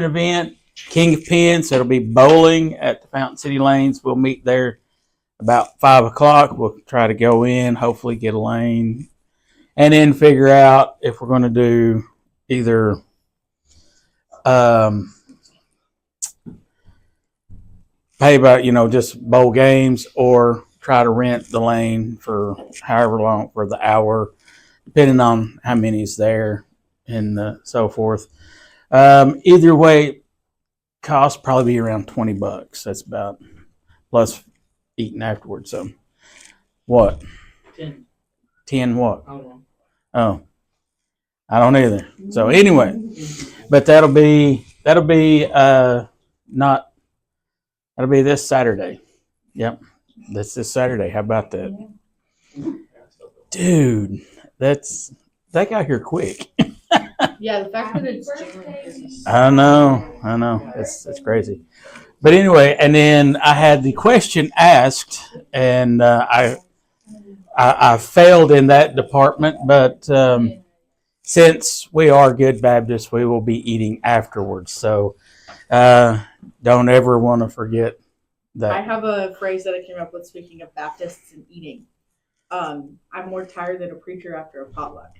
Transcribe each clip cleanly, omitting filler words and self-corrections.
event, King of Pins. It'll be bowling at the Fountain City Lanes. We'll meet there about 5 o'clock. We'll try to go in, hopefully get a lane, and then figure out if we're going to do either pay by, just bowl games, or try to rent the lane for however long, for the hour, depending on how many is there and so forth. Either way, cost probably be around $20. That's about, plus eating afterwards. So what? 10 what? Oh, I don't either. So anyway, but that'll be this Saturday. Yep, that's this Saturday. How about that, dude? That got here quick. Yeah, the fact that it's June. I know. It's crazy. But anyway, and then I had the question asked, and I failed in that department. But since we are good Baptists, we will be eating afterwards. So don't ever want to forget that. I have a phrase that I came up with, speaking of Baptists and eating. I'm more tired than a preacher after a potluck.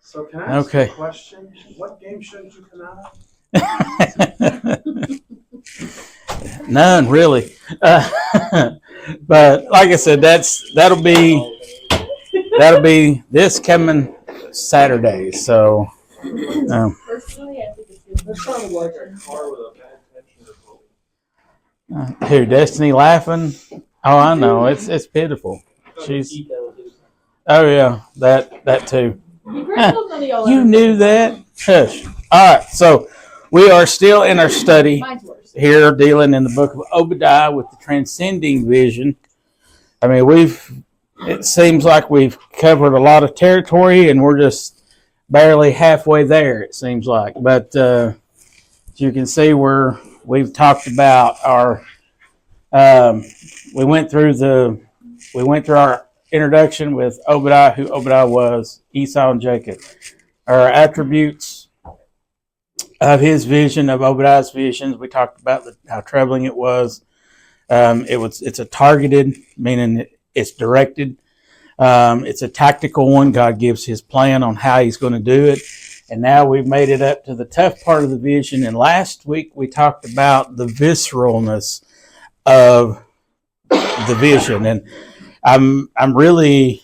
So can I ask a question? What game shouldn't you come out of? None, really. But like I said, that'll be this coming Saturday. So Personally, I think it's sounded like a car with a bad tension or who, Destiny laughing? Oh, I know. It's pitiful. Oh yeah, that too. You knew that? Hush. All right, so we are still in our study here, dealing in the book of Obadiah with the transcending vision. I mean, it seems like we've covered a lot of territory, and we're just barely halfway there, it seems like. But as you can see, we've talked about our we went through our introduction with Obadiah, who Obadiah was, Esau and Jacob. Our attributes of his vision, of Obadiah's visions. We talked about how troubling it was. It's a targeted, meaning it's directed. It's a tactical one. God gives his plan on how he's going to do it. And now we've made it up to the tough part of the vision. And last week we talked about the visceralness of the vision. And I'm really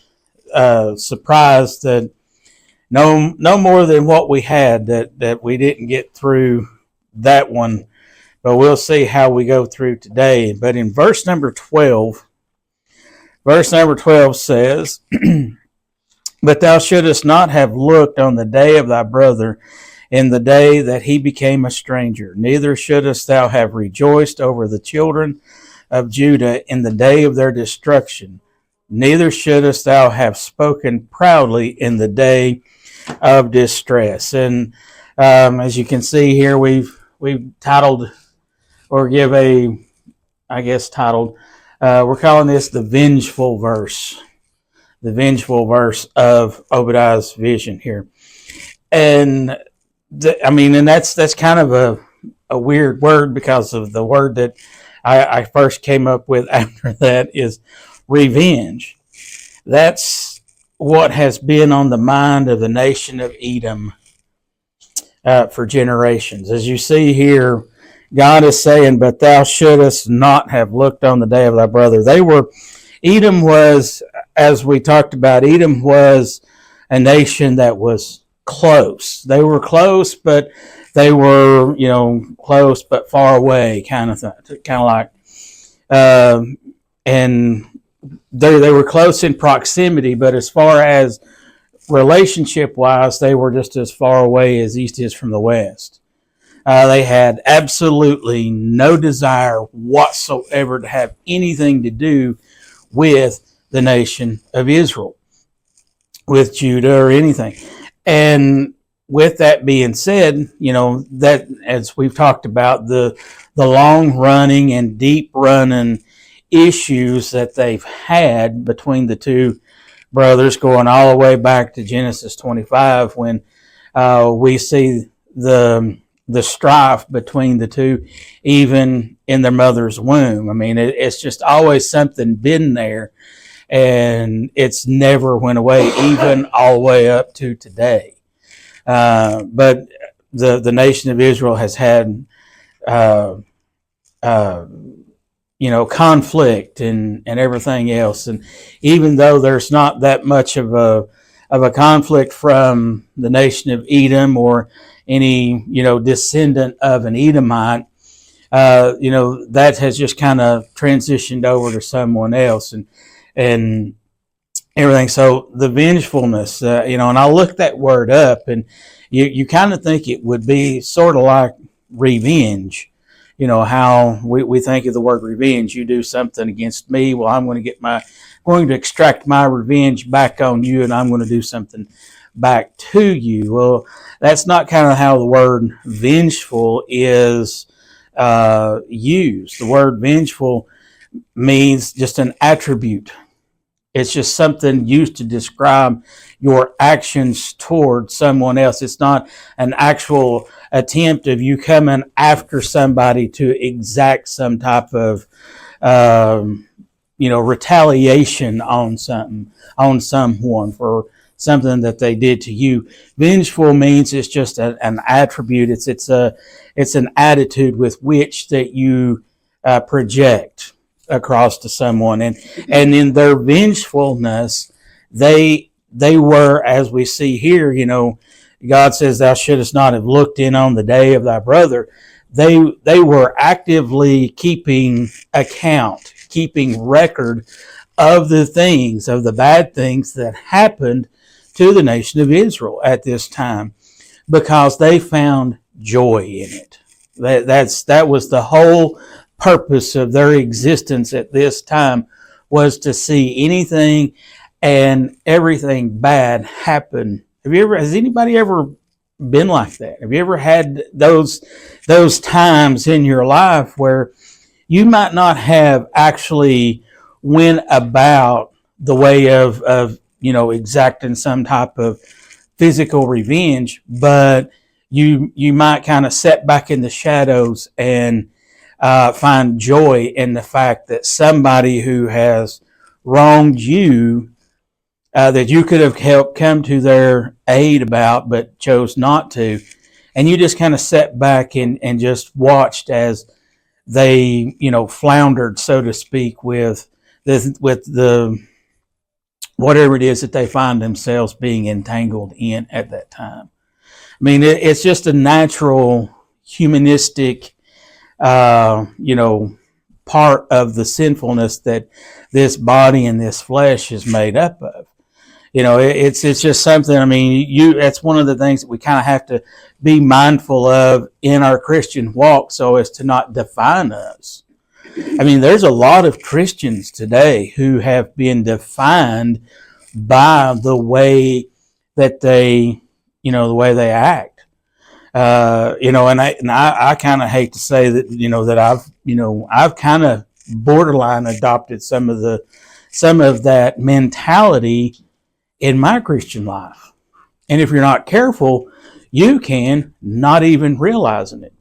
surprised that no more than what we had, that we didn't get through that one, but we'll see how we go through today. But in verse number 12 says, "But thou shouldest not have looked on the day of thy brother, in the day that he became a stranger, neither shouldest thou have rejoiced over the children of Judah in the day of their destruction, neither shouldest thou have spoken proudly in the day of distress." And as you can see here, we've titled, or give a, I guess titled, we're calling this the vengeful verse of Obadiah's vision here. And and that's kind of a weird word, because of the word that I first came up with after that is revenge. That's what has been on the mind of the nation of Edom for generations. As you see here, God is saying, "But thou shouldest not have looked on the day of thy brother." Edom was, as we talked about, Edom was a nation that was close. They were close, but they were, close but far away, kind of like, and they were close in proximity, but as far as relationship-wise, they were just as far away as east is from the west. They had absolutely no desire whatsoever to have anything to do with the nation of Israel, with Judah or anything. And with that being said, that, as we've talked about, the long-running and deep-running issues that they've had between the two brothers, going all the way back to Genesis 25, when we see the strife between the two, even in their mother's womb. I mean, it's just always something been there, and it's never went away, even all the way up to today. But the nation of Israel has had, conflict and everything else. And even though there's not that much of a conflict from the nation of Edom or any, descendant of an Edomite, that has just kind of transitioned over to someone else and everything. So the vengefulness, and I looked that word up, and you kind of think it would be sort of like revenge. How we think of the word revenge. You do something against me, well, I'm going to extract my revenge back on you, and I'm going to do something back to you. Well, that's not kind of how the word vengeful is used. The word vengeful means just an attribute. It's just something used to describe your actions toward someone else. It's not an actual attempt of you coming after somebody to exact some type of, retaliation on someone for something that they did to you. Vengeful means it's just an attribute. It's an attitude with which that you project across to someone, and in their vengefulness, they were, as we see here, God says, "Thou shouldest not have looked in on the day of thy brother." They were actively keeping account, keeping record of the bad things that happened to the nation of Israel at this time, because they found joy in it. That was the whole purpose of their existence at this time, was to see anything and everything bad happen. Has anybody ever been like that? Have you ever had those times in your life where you might not have actually went about the way of exacting some type of physical revenge, but you might kind of sit back in the shadows and find joy in the fact that somebody who has wronged you, that you could have helped come to their aid about, but chose not to. And you just kind of sat back and just watched as they, floundered, so to speak, with the whatever it is that they find themselves being entangled in at that time. I mean, it's just a natural humanistic, part of the sinfulness that this body and this flesh is made up of. It's just something. I mean, that's one of the things that we kind of have to be mindful of in our Christian walk, so as to not define us. I mean, there's a lot of Christians today who have been defined by the way that they, the way they act. And I kind of hate to say that, that I've kind of borderline adopted some of that mentality in my Christian life. And if you're not careful, you can not even realizing it.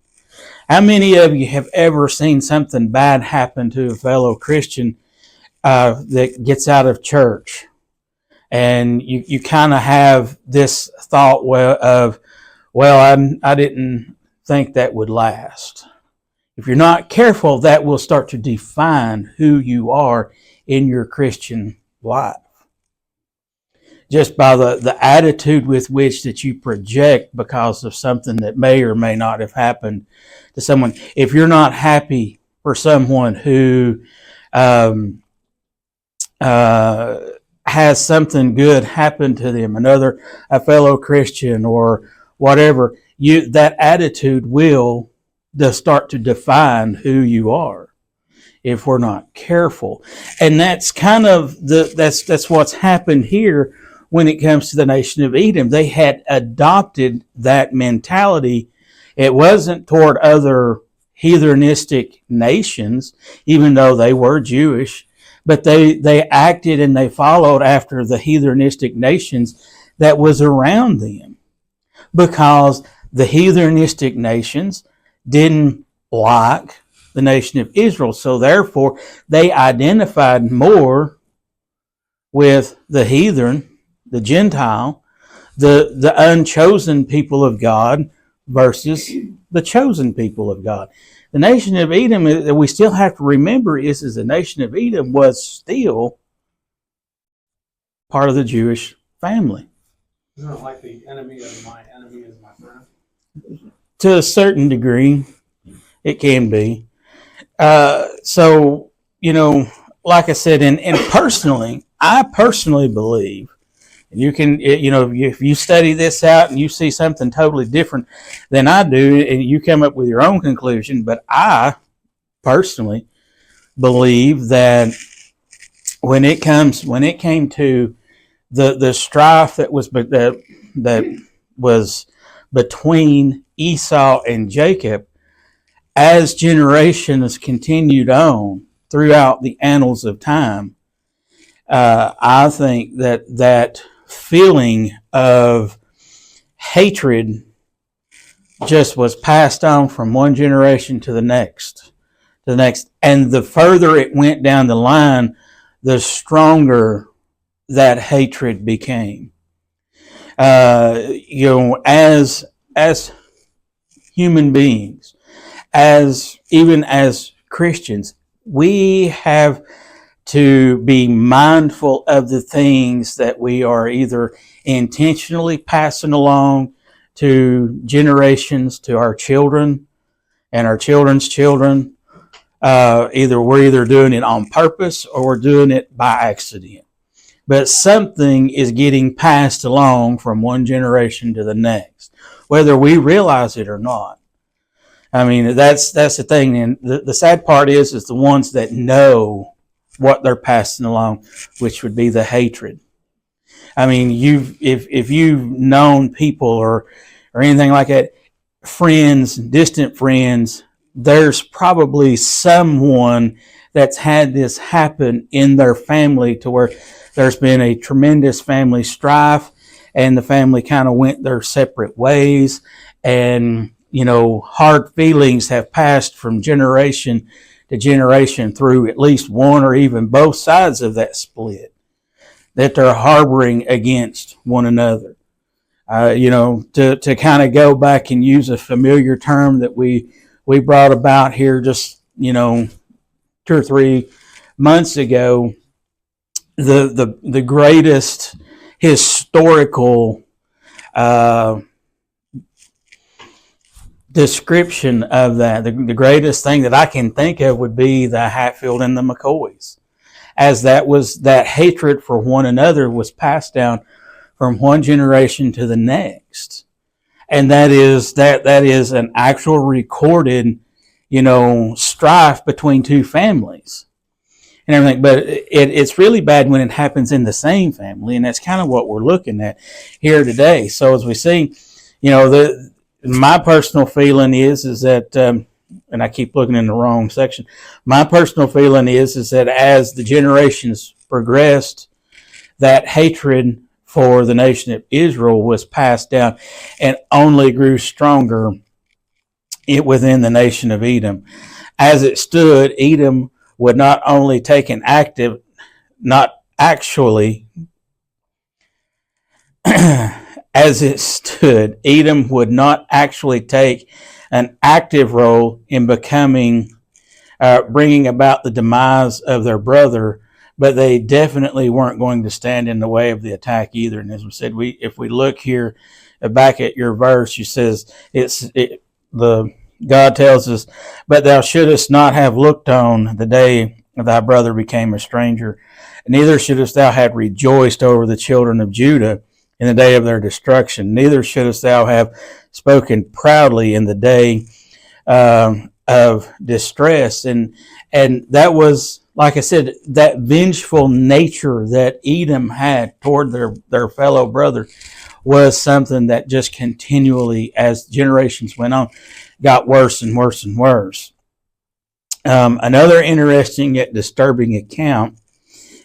How many of you have ever seen something bad happen to a fellow Christian that gets out of church, and you kind of have this thought of, well, I didn't think that would last. If you're not careful, that will start to define who you are in your Christian life. Just by the attitude with which that you project because of something that may or may not have happened to someone. If you're not happy for someone who has something good happen to them, a fellow Christian or whatever, that attitude will start to define who you are if we're not careful. And that's kind of that's what's happened here when it comes to the nation of Edom. They had adopted that mentality. It wasn't toward other heathenistic nations, even though they were Jewish, but they acted and they followed after the heathenistic nations that was around them. because the heathenistic nations didn't like the nation of Israel. So therefore, they identified more with the heathen, the Gentile, the unchosen people of God versus the chosen people of God. The nation of Edom, that we still have to remember, is the nation of Edom was still part of the Jewish family. Isn't it like the enemy of my enemy is my friend? To a certain degree, it can be. So, like I said, and personally, I personally believe, you can, if you study this out and you see something totally different than I do, and you come up with your own conclusion, but I personally believe that when it came to the strife that was between Esau and Jacob, as generations continued on throughout the annals of time, I think that feeling of hatred just was passed on from one generation to the next, and the further it went down the line, the stronger that hatred became. As human beings, even as Christians, we have to be mindful of the things that we are either intentionally passing along to generations, to our children and our children's children. We're either doing it on purpose or we're doing it by accident. But something is getting passed along from one generation to the next, whether we realize it or not. I mean, that's the thing. And the sad part is the ones that know what they're passing along, which would be the hatred. I mean, if you've known people or anything like that, friends, distant friends, there's probably someone that's had this happen in their family to where there's been a tremendous family strife and the family kind of went their separate ways, and hard feelings have passed from generation to generation through at least one or even both sides of that split, that they're harboring against one another. To kind of go back and use a familiar term that we brought about here just 2 or 3 months ago, the greatest historical description of that, the greatest thing that I can think of would be the Hatfield and the McCoys, as that hatred for one another was passed down from one generation to the next, and that is an actual recorded strife between two families and everything. But it's really bad when it happens in the same family, and that's kind of what we're looking at here today. So as we see, my personal feeling is that, and I keep looking in the wrong section. My personal feeling is that as the generations progressed, that hatred for the nation of Israel was passed down and only grew stronger within the nation of Edom. As it stood, Edom would not only take an active, not actually, as it stood, Edom would not actually take an active role in bringing about the demise of their brother, but they definitely weren't going to stand in the way of the attack either. And as we said, if we look here back at your verse, you says God tells us, "But thou shouldest not have looked on the day thy brother became a stranger, neither shouldest thou have rejoiced over the children of Judah in the day of their destruction, neither shouldest thou have spoken proudly in the day of distress." And that was, like I said, that vengeful nature that Edom had toward their fellow brother was something that just continually, as generations went on, got worse and worse and worse. Another interesting yet disturbing account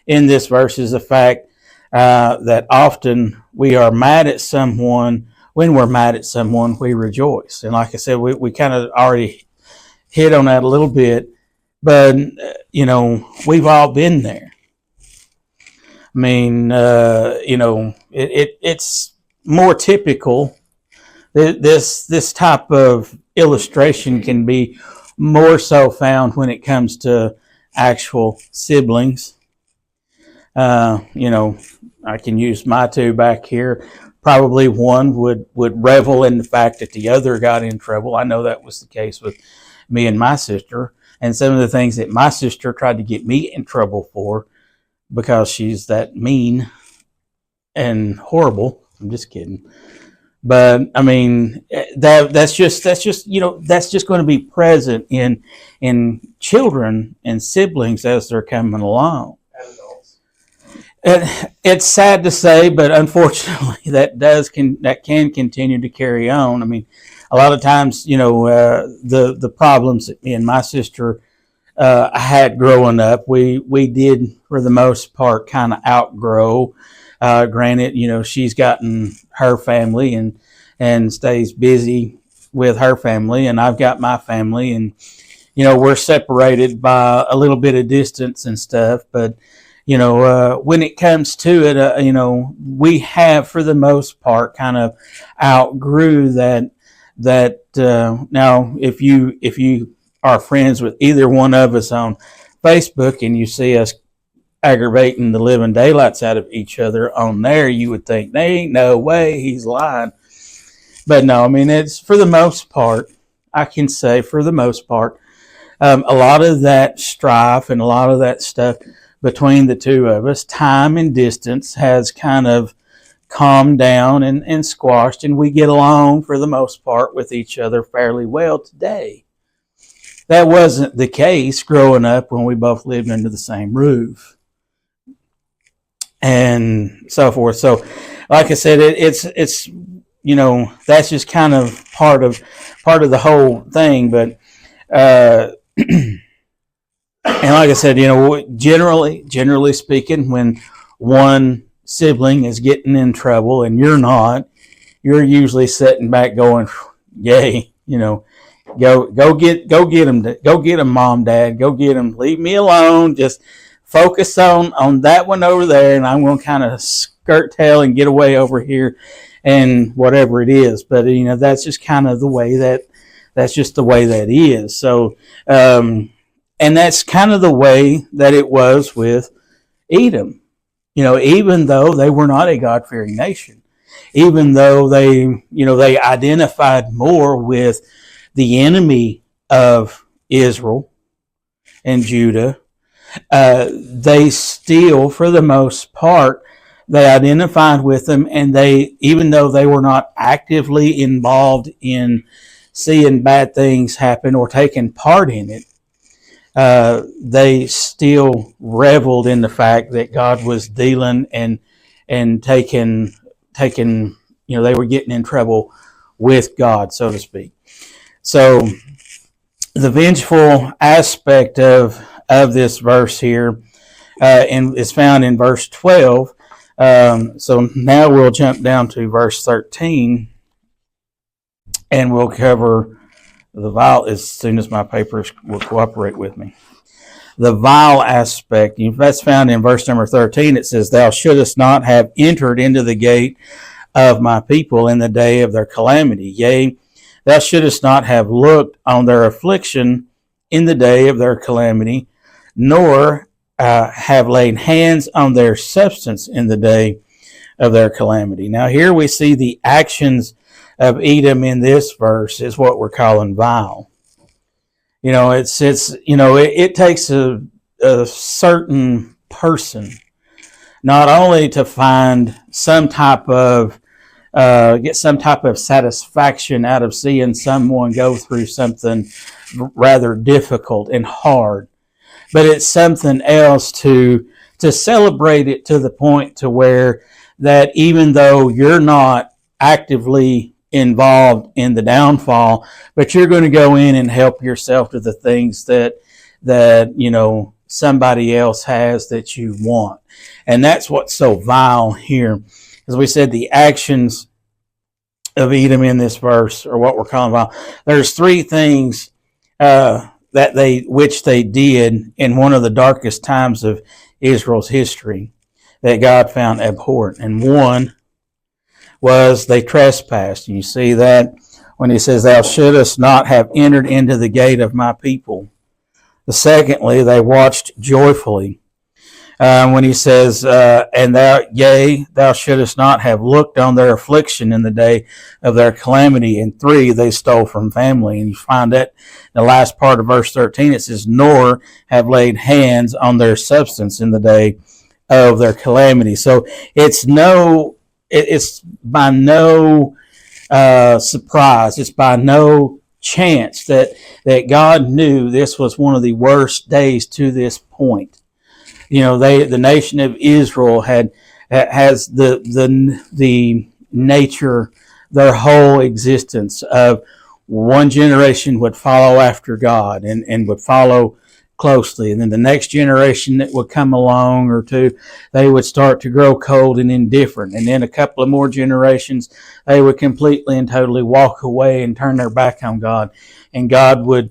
in this verse is the fact that often we are mad at someone when we're mad at someone, we rejoice. And like I said, we kind of already hit on that a little bit, but we've all been there. I mean, it's more typical. This type of illustration can be more so found when it comes to actual siblings. I can use my two back here. Probably one would revel in the fact that the other got in trouble. I know that was the case with me and my sister, and some of the things that my sister tried to get me in trouble for because she's that mean and horrible. I'm just kidding. But I mean, that's just going to be present in children and siblings as they're coming along. It's sad to say, but unfortunately, that can continue to carry on. I mean, a lot of times, the problems that me and my sister had growing up, we did for the most part kind of outgrow. Granted, she's gotten her family and stays busy with her family, and I've got my family, and we're separated by a little bit of distance and stuff, but. When it comes to it, we have, for the most part, kind of outgrew that. Now, if you are friends with either one of us on Facebook and you see us aggravating the living daylights out of each other on there, you would think, there ain't no way he's lying. But no, I mean, it's for the most part, I can say for the most part, a lot of that strife and a lot of that stuff between the two of us, time and distance has kind of calmed down and squashed, and we get along for the most part with each other fairly well today. That wasn't the case growing up when we both lived under the same roof and so forth. So, like I said, it's that's just kind of part of the whole thing, but. And like I said, generally speaking, when one sibling is getting in trouble and you're not, you're usually sitting back going, "Yay, go get them, mom, dad, go get them. Leave me alone. Just focus on that one over there, and I'm going to kind of skirt tail and get away over here, and whatever it is." But that's just kind of the way that is. So. And that's kind of the way that it was with Edom. Even though they were not a God-fearing nation, even though they identified more with the enemy of Israel and Judah, they still, for the most part, they identified with them, and even though they were not actively involved in seeing bad things happen or taking part in it, they still reveled in the fact that God was dealing and taking, they were getting in trouble with God, so to speak. So the vengeful aspect of this verse here is found in verse 12. So now we'll jump down to verse 13, and we'll cover the vile as soon as my papers will cooperate with me. The vile aspect, that's found in verse number 13. It says, "Thou shouldest not have entered into the gate of my people in the day of their calamity. Yea, thou shouldest not have looked on their affliction in the day of their calamity, nor have laid hands on their substance in the day of their calamity." Now here we see the actions of Edom in this verse is what we're calling vile. It takes a certain person not only to find some type of get some type of satisfaction out of seeing someone go through something rather difficult and hard, but it's something else to celebrate it to the point to where that even though you're not actively involved in the downfall, but you're going to go in and help yourself to the things that somebody else has that you want. And that's what's so vile here. As we said, the actions of Edom in this verse, or what we're calling about. There's three things that they did in one of the darkest times of Israel's history that God found abhorrent. And one was they trespassed. You see that when he says, "Thou shouldest not have entered into the gate of my people." The secondly, they watched joyfully. When he says, "And thou shouldest not have looked on their affliction in the day of their calamity." And three, they stole from family. And you find that in the last part of verse 13, it says, "Nor have laid hands on their substance in the day of their calamity." So it's by no surprise, it's by no chance that God knew this was one of the worst days to this point. You know, the nation of Israel has the nature, their whole existence of one generation would follow after God and would follow closely, and then the next generation that would come along or two, they would start to grow cold and indifferent, and then a couple of more generations, they would completely and totally walk away and turn their back on God, and God would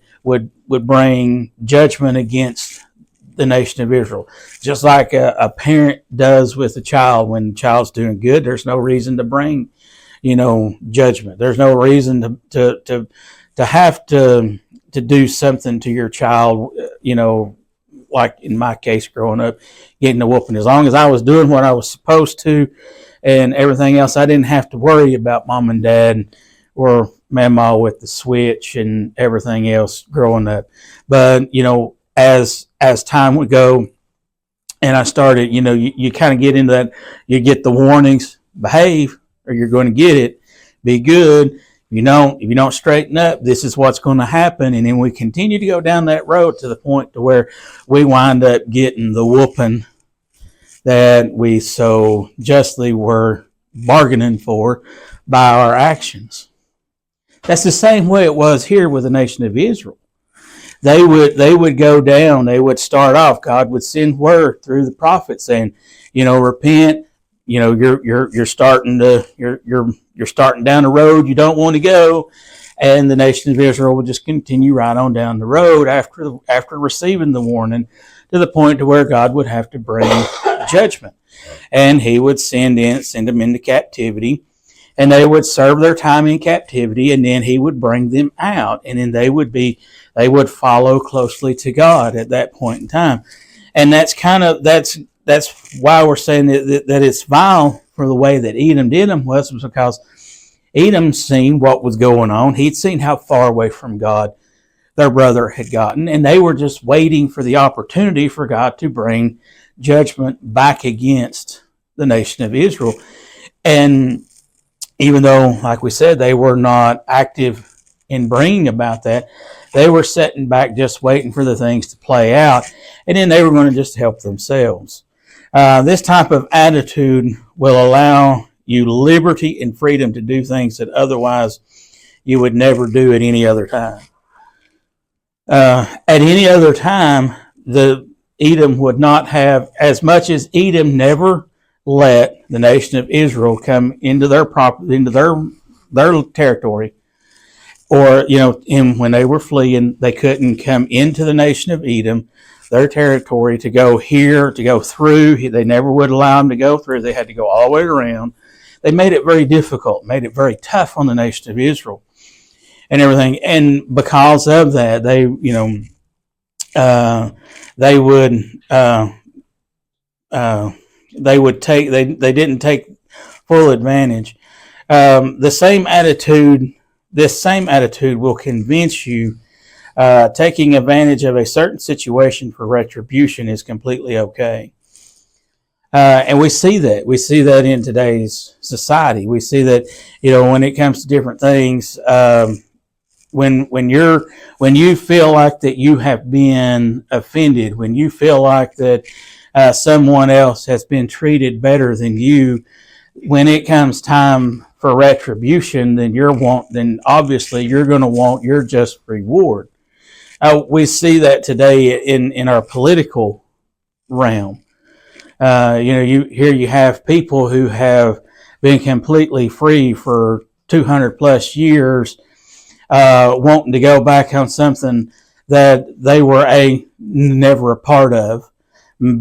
bring judgment against the nation of Israel, just like a parent does with a child. When the child's doing good, there's no reason to bring, judgment. There's no reason to have to do something to your child, like in my case growing up, getting a whooping. As long as I was doing what I was supposed to and everything else, I didn't have to worry about mom and dad or mama with the switch and everything else growing up. But, as time would go and I started, you kind of get into that, you get the warnings, behave or you're going to get it, be good. If you don't straighten up, this is what's going to happen. And then we continue to go down that road to the point to where we wind up getting the whooping that we so justly were bargaining for by our actions. That's the same way it was here with the nation of Israel. They would go down. They would start off. God would send word through the prophet saying, repent. You're starting down the road you don't want to go, and the nation of Israel would just continue right on down the road after receiving the warning, to the point to where God would have to bring judgment, and He would send them into captivity, and they would serve their time in captivity, and then He would bring them out, and then they would follow closely to God at that point in time. And that's why we're saying that it's vile for the way that Edom did them was because Edom seen what was going on. He'd seen how far away from God their brother had gotten, and they were just waiting for the opportunity for God to bring judgment back against the nation of Israel. And even though, like we said, they were not active in bringing about that, they were sitting back just waiting for the things to play out, and then they were going to just help themselves. This type of attitude will allow you liberty and freedom to do things that otherwise you would never do at any other time. At any other time, the Edom would not have, as much as Edom never let the nation of Israel come into their property, into their territory, or when they were fleeing, they couldn't come into the nation of Edom, their territory, to go here, to go through. They never would allow them to go through. They had to go all the way around. They made it very difficult, made it very tough on the nation of Israel and everything. And because of that, they didn't take full advantage. This same attitude will convince you taking advantage of a certain situation for retribution is completely okay. And we see that in today's society. We see that, when it comes to different things, when you feel like that you have been offended, when you feel like that someone else has been treated better than you, when it comes time for retribution, then obviously you're going to want your just reward. We see that today in our political realm. You have people who have been completely free for 200 plus years, wanting to go back on something that they were never a part of.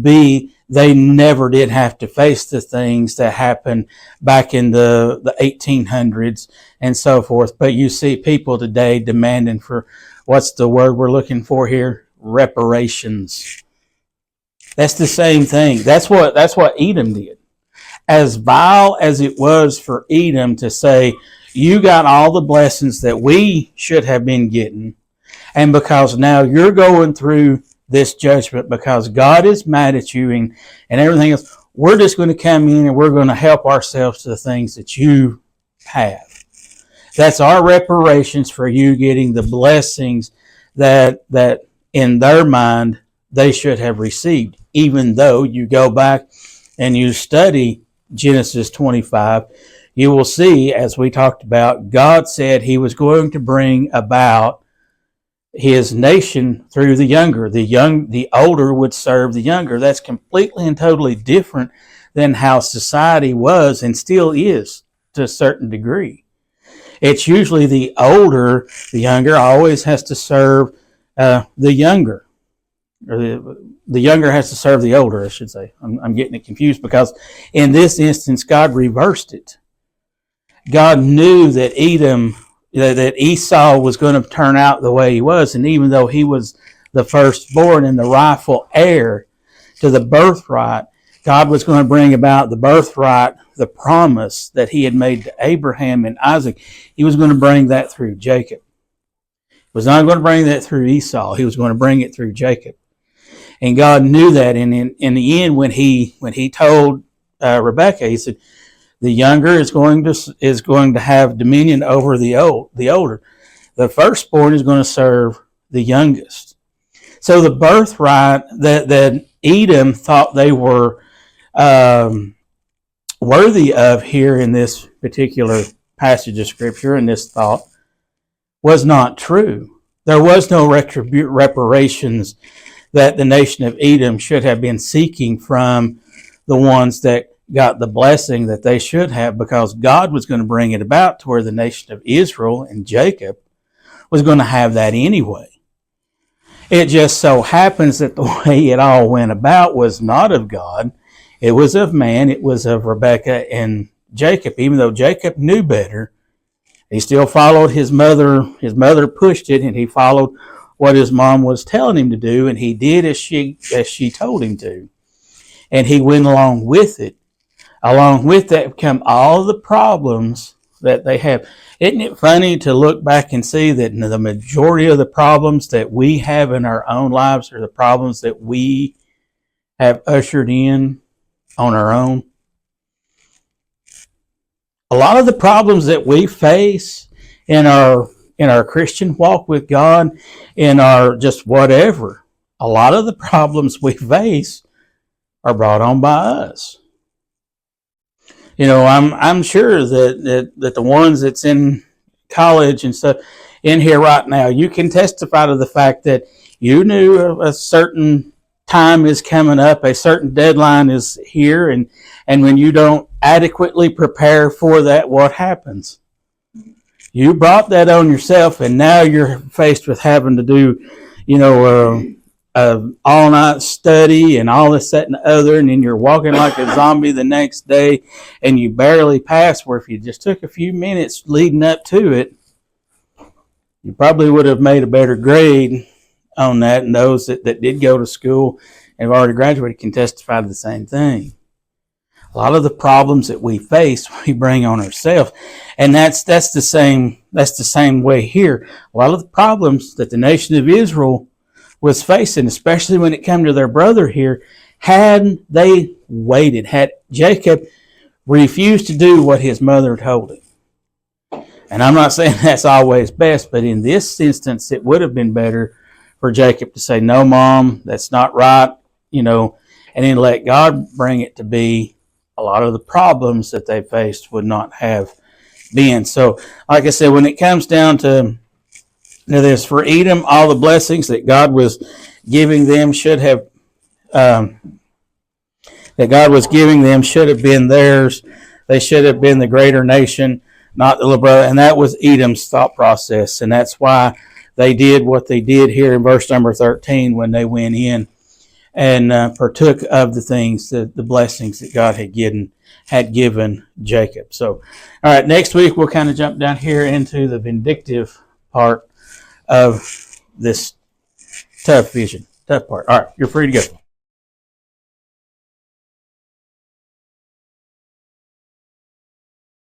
B, they never did have to face the things that happened back in the 1800s and so forth. But you see people today demanding for, what's the word we're looking for here? Reparations. That's the same thing. That's what Edom did. As vile as it was for Edom to say, you got all the blessings that we should have been getting, and because now you're going through this judgment because God is mad at you and everything else, we're just going to come in and we're going to help ourselves to the things that you have. That's our reparations for you getting the blessings that in their mind they should have received. Even though you go back and you study Genesis 25, you will see, as we talked about, God said he was going to bring about his nation through the younger. The older would serve the younger. That's completely and totally different than how society was and still is to a certain degree. It's usually the older, the younger always has to serve the younger. Or the younger has to serve the older, I should say. I'm getting it confused because in this instance, God reversed it. God knew that that Esau was going to turn out the way he was, and even though he was the firstborn and the rightful heir to the birthright, God was going to bring about the birthright, the promise that he had made to Abraham and Isaac. He was going to bring that through Jacob. He was not going to bring that through Esau. He was going to bring it through Jacob. And God knew that, and in the end, when he told Rebekah, he said, the younger is going to have dominion over the older. The firstborn is going to serve the youngest. So the birthright that Edom thought they were worthy of here in this particular passage of Scripture and this thought was not true. There was no reparations that the nation of Edom should have been seeking from the ones that got the blessing that they should have, because God was going to bring it about to where the nation of Israel and Jacob was going to have that anyway. It just so happens that the way it all went about was not of God. It was of man. It was of Rebekah and Jacob. Even though Jacob knew better, he still followed his mother. His mother pushed it, and he followed what his mom was telling him to do, and he did as she told him to. And he went along with it. Along with that come all the problems that they have. Isn't it funny to look back and see that the majority of the problems that we have in our own lives are the problems that we have ushered in on our own? A lot of the problems that we face in our Christian walk with God, in our just whatever, a lot of the problems we face are brought on by us. You know, I'm sure that the ones that's in college and stuff in here right now, you can testify to the fact that you knew a certain time is coming up, a certain deadline is here, and when you don't adequately prepare for that, what happens? You brought that on yourself, and now you're faced with having to do, all-night study and all this, that, and the other, and then you're walking like a zombie the next day, and you barely pass, where if you just took a few minutes leading up to it, you probably would have made a better grade on that, and those that did go to school and have already graduated can testify to the same thing. A lot of the problems that we face, we bring on ourselves, and that's the same way here. A lot of the problems that the nation of Israel was facing, especially when it came to their brother here, had they waited, had Jacob refused to do what his mother told him. And I'm not saying that's always best, but in this instance, it would have been better for Jacob to say, no, Mom, that's not right, and then let God bring it to be. A lot of the problems that they faced would not have been. So, like I said, when it comes down to this, for Edom, all the blessings that God was giving them should have been theirs. They should have been the greater nation. not the little brother. And that was Edom's thought process. And that's why they did what they did here in verse number 13 when they went in and partook of the things, the blessings that God had given Jacob. So, all right, next week we'll kind of jump down here into the vindictive part of this tough part. All right, you're free to go.